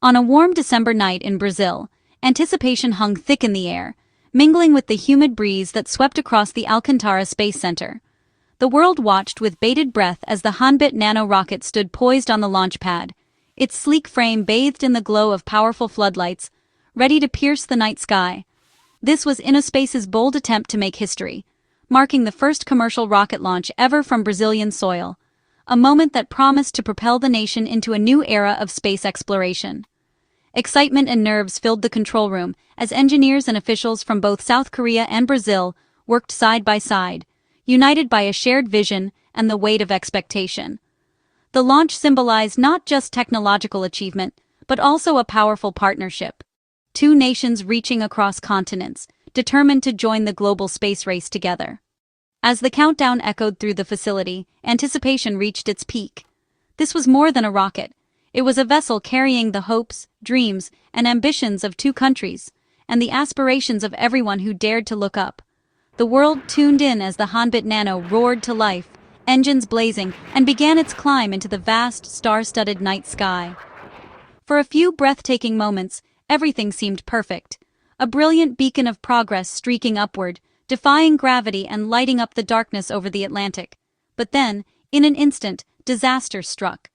On a warm December night in Brazil, anticipation hung thick in the air, mingling with the humid breeze that swept across the Alcantara Space Center. The world watched with bated breath as the HANBIT-Nano rocket stood poised on the launch pad, its sleek frame bathed in the glow of powerful floodlights, ready to pierce the night sky. This was Innospace's bold attempt to make history, marking the first commercial rocket launch ever from Brazilian soil, a moment that promised to propel the nation into a new era of space exploration. Excitement and nerves filled the control room as engineers and officials from both South Korea and Brazil worked side by side, united by a shared vision and the weight of expectation. The launch symbolized not just technological achievement, but also a powerful partnership. Two nations reaching across continents, determined to join the global space race together. As the countdown echoed through the facility, anticipation reached its peak. This was more than a rocket. It was a vessel carrying the hopes, dreams, and ambitions of two countries, and the aspirations of everyone who dared to look up. The world tuned in as the HANBIT-Nano roared to life, engines blazing, and began its climb into the vast, star-studded night sky. For a few breathtaking moments, everything seemed perfect. A brilliant beacon of progress streaking upward, defying gravity and lighting up the darkness over the Atlantic. But then, in an instant, disaster struck.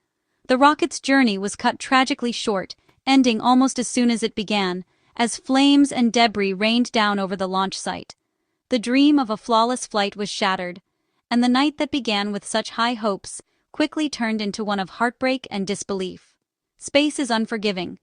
The rocket's journey was cut tragically short, ending almost as soon as it began, as flames and debris rained down over the launch site. The dream of a flawless flight was shattered, and the night that began with such high hopes quickly turned into one of heartbreak and disbelief. Space is unforgiving,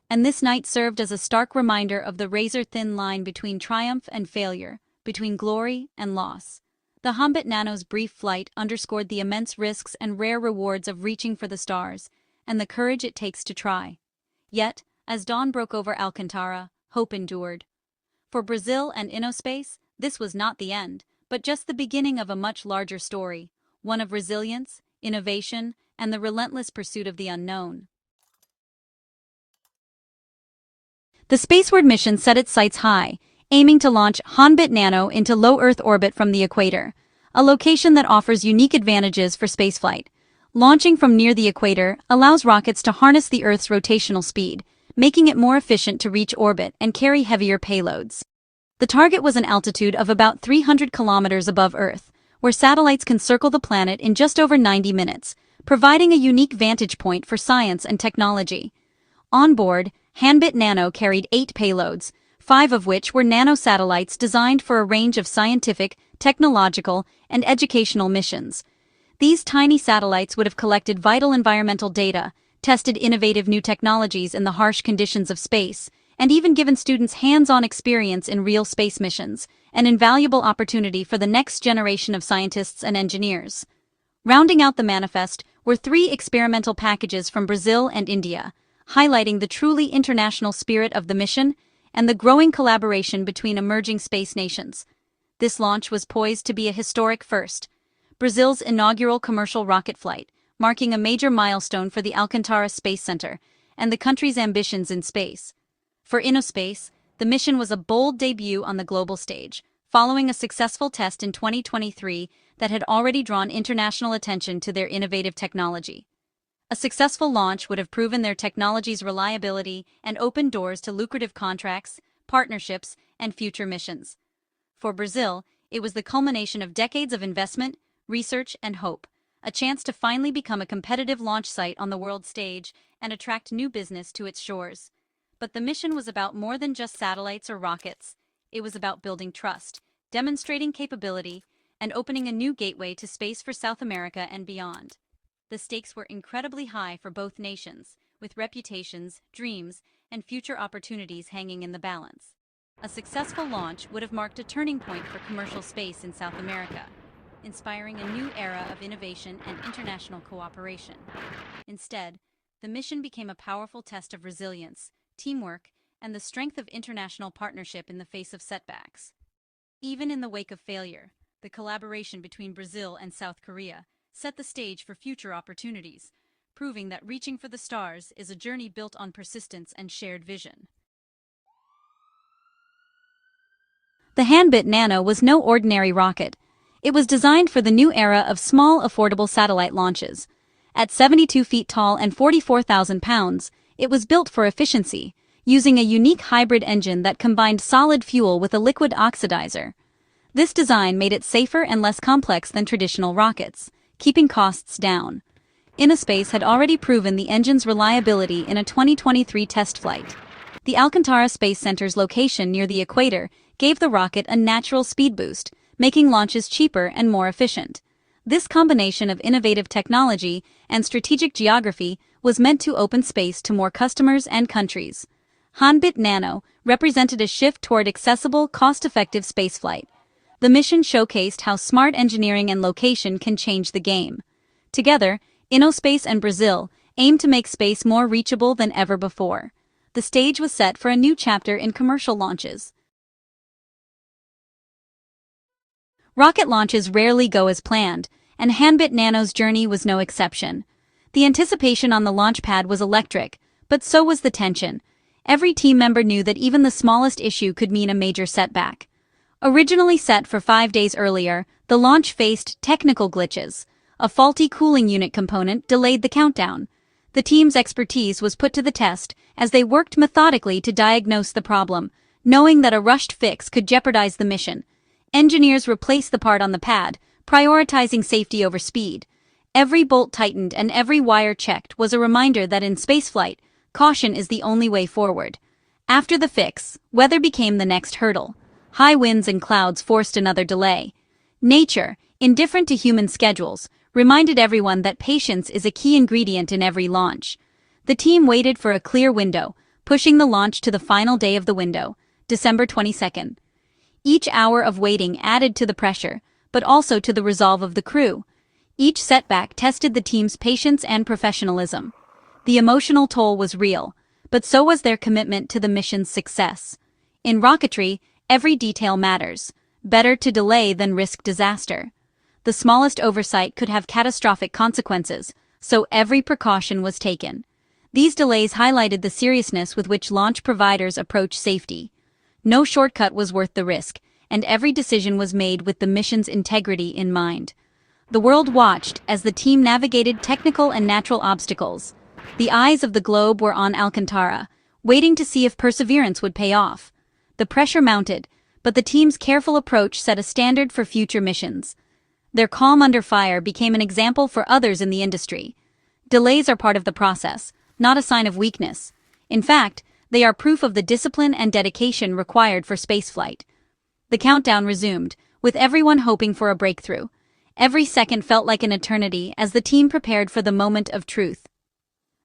and this night served as a stark reminder of the razor-thin line between triumph and failure, between glory and loss. The HANBIT-Nano's brief flight underscored the immense risks and rare rewards of reaching for the stars, and the courage it takes to try. Yet, as dawn broke over Alcantara, hope endured. For Brazil and Innospace, this was not the end, but just the beginning of a much larger story, one of resilience, innovation, and the relentless pursuit of the unknown. The spaceward mission set its sights high, aiming to launch HANBIT-Nano into low Earth orbit from the equator, a location that offers unique advantages for spaceflight. Launching from near the equator allows rockets to harness the Earth's rotational speed, making it more efficient to reach orbit and carry heavier payloads. The target was an altitude of about 300 kilometers above Earth, where satellites can circle the planet in just over 90 minutes, providing a unique vantage point for science and technology. On board, HANBIT-Nano carried 8 payloads, 5 of which were nanosatellites designed for a range of scientific, technological, and educational missions. These tiny satellites would have collected vital environmental data, tested innovative new technologies in the harsh conditions of space, and even given students hands-on experience in real space missions, an invaluable opportunity for the next generation of scientists and engineers. Rounding out the manifest were 3 experimental packages from Brazil and India, highlighting the truly international spirit of the mission and the growing collaboration between emerging space nations. This launch was poised to be a historic first, Brazil's inaugural commercial rocket flight, marking a major milestone for the Alcantara Space Center and the country's ambitions in space. For Innospace, the mission was a bold debut on the global stage, following a successful test in 2023 that had already drawn international attention to their innovative technology. A successful launch would have proven their technology's reliability and opened doors to lucrative contracts, partnerships, and future missions. For Brazil, it was the culmination of decades of investment, research, and hope, a chance to finally become a competitive launch site on the world stage and attract new business to its shores. But the mission was about more than just satellites or rockets. It was about building trust, demonstrating capability, and opening a new gateway to space for South America and beyond. The stakes were incredibly high for both nations, with reputations, dreams, and future opportunities hanging in the balance. A successful launch would have marked a turning point for commercial space in South America, inspiring a new era of innovation and international cooperation. Instead, the mission became a powerful test of resilience, teamwork, and the strength of international partnership in the face of setbacks. Even in the wake of failure, the collaboration between Brazil and South Korea set the stage for future opportunities, proving that reaching for the stars is a journey built on persistence and shared vision. The HANBIT-Nano was no ordinary rocket. It was designed for the new era of small, affordable satellite launches. At 72 feet tall and 44,000 pounds, It was built for efficiency, using a unique hybrid engine that combined solid fuel with a liquid oxidizer. This design made it safer and less complex than traditional rockets, keeping costs down. Innospace had already proven the engine's reliability in a 2023 test flight. The Alcantara Space Center's location near the equator gave the rocket a natural speed boost, making launches cheaper and more efficient. This combination of innovative technology and strategic geography was meant to open space to more customers and countries. HANBIT-Nano represented a shift toward accessible, cost-effective spaceflight. The mission showcased how smart engineering and location can change the game. Together, Innospace and Brazil aim to make space more reachable than ever before. The stage was set for a new chapter in commercial launches. Rocket launches rarely go as planned, and HANBIT-Nano's journey was no exception. The anticipation on the launch pad was electric, but so was the tension. Every team member knew that even the smallest issue could mean a major setback. Originally set for 5 days earlier, the launch faced technical glitches. A faulty cooling unit component delayed the countdown. The team's expertise was put to the test as they worked methodically to diagnose the problem, knowing that a rushed fix could jeopardize the mission. Engineers replaced the part on the pad, prioritizing safety over speed. Every bolt tightened and every wire checked was a reminder that in spaceflight, caution is the only way forward. After the fix, weather became the next hurdle. High winds and clouds forced another delay. Nature, indifferent to human schedules, reminded everyone that patience is a key ingredient in every launch. The team waited for a clear window, pushing the launch to the final day of the window, December 22nd. Each hour of waiting added to the pressure, but also to the resolve of the crew. Each setback tested the team's patience and professionalism. The emotional toll was real, but so was their commitment to the mission's success. In rocketry, every detail matters. Better to delay than risk disaster. The smallest oversight could have catastrophic consequences, so every precaution was taken. These delays highlighted the seriousness with which launch providers approach safety. No shortcut was worth the risk, and every decision was made with the mission's integrity in mind. The world watched as the team navigated technical and natural obstacles. The eyes of the globe were on Alcantara, waiting to see if perseverance would pay off. The pressure mounted, but the team's careful approach set a standard for future missions. Their calm under fire became an example for others in the industry. Delays are part of the process, not a sign of weakness. In fact, they are proof of the discipline and dedication required for spaceflight. The countdown resumed, with everyone hoping for a breakthrough. Every second felt like an eternity as the team prepared for the moment of truth.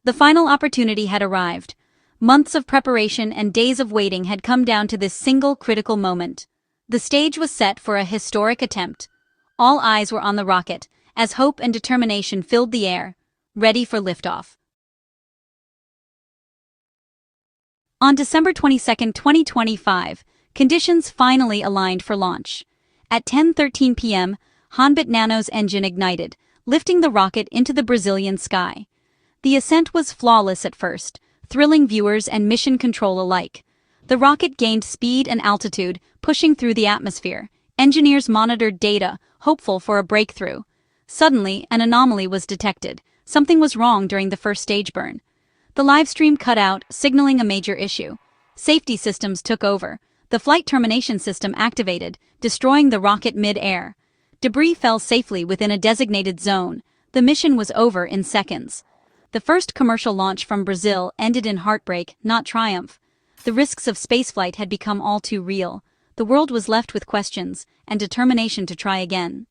The final opportunity had arrived. Months of preparation and days of waiting had come down to this single critical moment. The stage was set for a historic attempt. All eyes were on the rocket, as hope and determination filled the air, ready for liftoff. On December 22, 2025, conditions finally aligned for launch. At 10:13 p.m., HANBIT-Nano's engine ignited, lifting the rocket into the Brazilian sky. The ascent was flawless at first, thrilling viewers and mission control alike. The rocket gained speed and altitude, pushing through the atmosphere. Engineers monitored data, hopeful for a breakthrough. Suddenly, an anomaly was detected. Something was wrong during the first stage burn. The livestream cut out, signaling a major issue. Safety systems took over. The flight termination system activated, destroying the rocket mid-air. Debris fell safely within a designated zone. The mission was over in seconds. The first commercial launch from Brazil ended in heartbreak, not triumph. The risks of spaceflight had become all too real. The world was left with questions and determination to try again.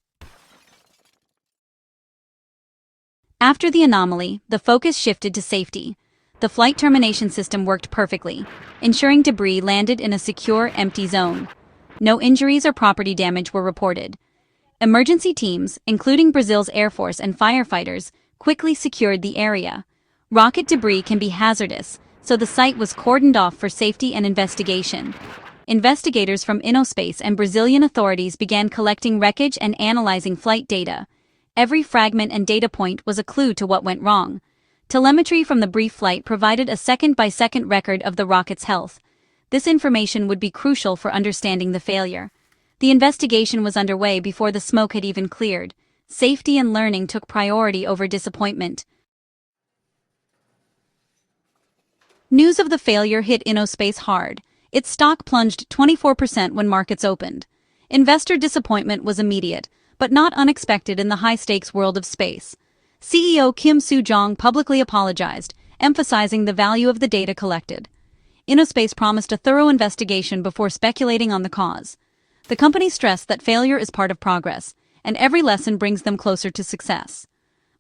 After the anomaly, the focus shifted to safety. The flight termination system worked perfectly, ensuring debris landed in a secure, empty zone. No injuries or property damage were reported. Emergency teams, including Brazil's Air Force and firefighters, quickly secured the area. Rocket debris can be hazardous, so the site was cordoned off for safety and investigation. Investigators from Innospace and Brazilian authorities began collecting wreckage and analyzing flight data. Every fragment and data point was a clue to what went wrong. Telemetry from the brief flight provided a second-by-second record of the rocket's health. This information would be crucial for understanding the failure. The investigation was underway before the smoke had even cleared. Safety and learning took priority over disappointment. News of the failure hit Innospace hard. Its stock plunged 24% when markets opened. Investor disappointment was immediate, but not unexpected in the high-stakes world of space. CEO Kim Soo-jong publicly apologized, emphasizing the value of the data collected. Innospace promised a thorough investigation before speculating on the cause. The company stressed that failure is part of progress, and every lesson brings them closer to success.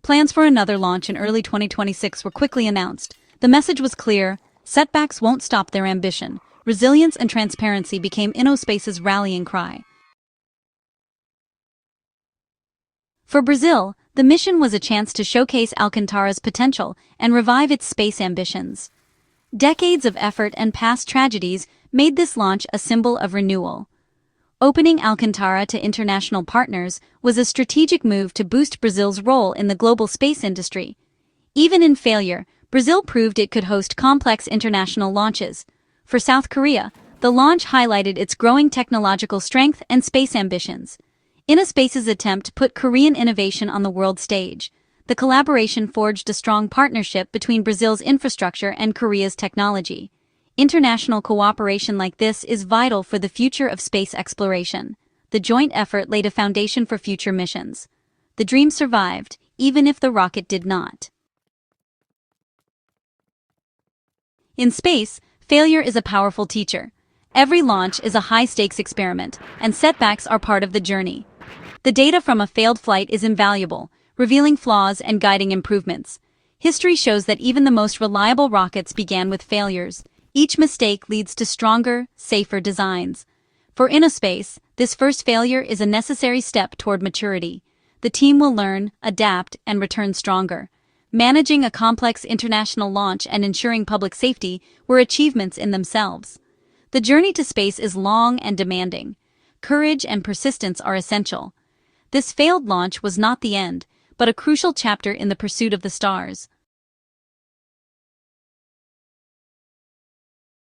Plans for another launch in early 2026 were quickly announced. The message was clear: setbacks won't stop their ambition. Resilience and transparency became Innospace's rallying cry. For Brazil, the mission was a chance to showcase Alcantara's potential and revive its space ambitions. Decades of effort and past tragedies made this launch a symbol of renewal. Opening Alcantara to international partners was a strategic move to boost Brazil's role in the global space industry. Even in failure, Brazil proved it could host complex international launches. For South Korea, the launch highlighted its growing technological strength and space ambitions. Innospace's attempt put Korean innovation on the world stage. The collaboration forged a strong partnership between Brazil's infrastructure and Korea's technology. International cooperation like this is vital for the future of space exploration. The joint effort laid a foundation for future missions. The dream survived, even if the rocket did not. In space, failure is a powerful teacher. Every launch is a high-stakes experiment, and setbacks are part of the journey. The data from a failed flight is invaluable, revealing flaws and guiding improvements. History shows that even the most reliable rockets began with failures. Each mistake leads to stronger, safer designs. For Innospace, this first failure is a necessary step toward maturity. The team will learn, adapt, and return stronger. Managing a complex international launch and ensuring public safety were achievements in themselves. The journey to space is long and demanding. Courage and persistence are essential. This failed launch was not the end, but a crucial chapter in the pursuit of the stars.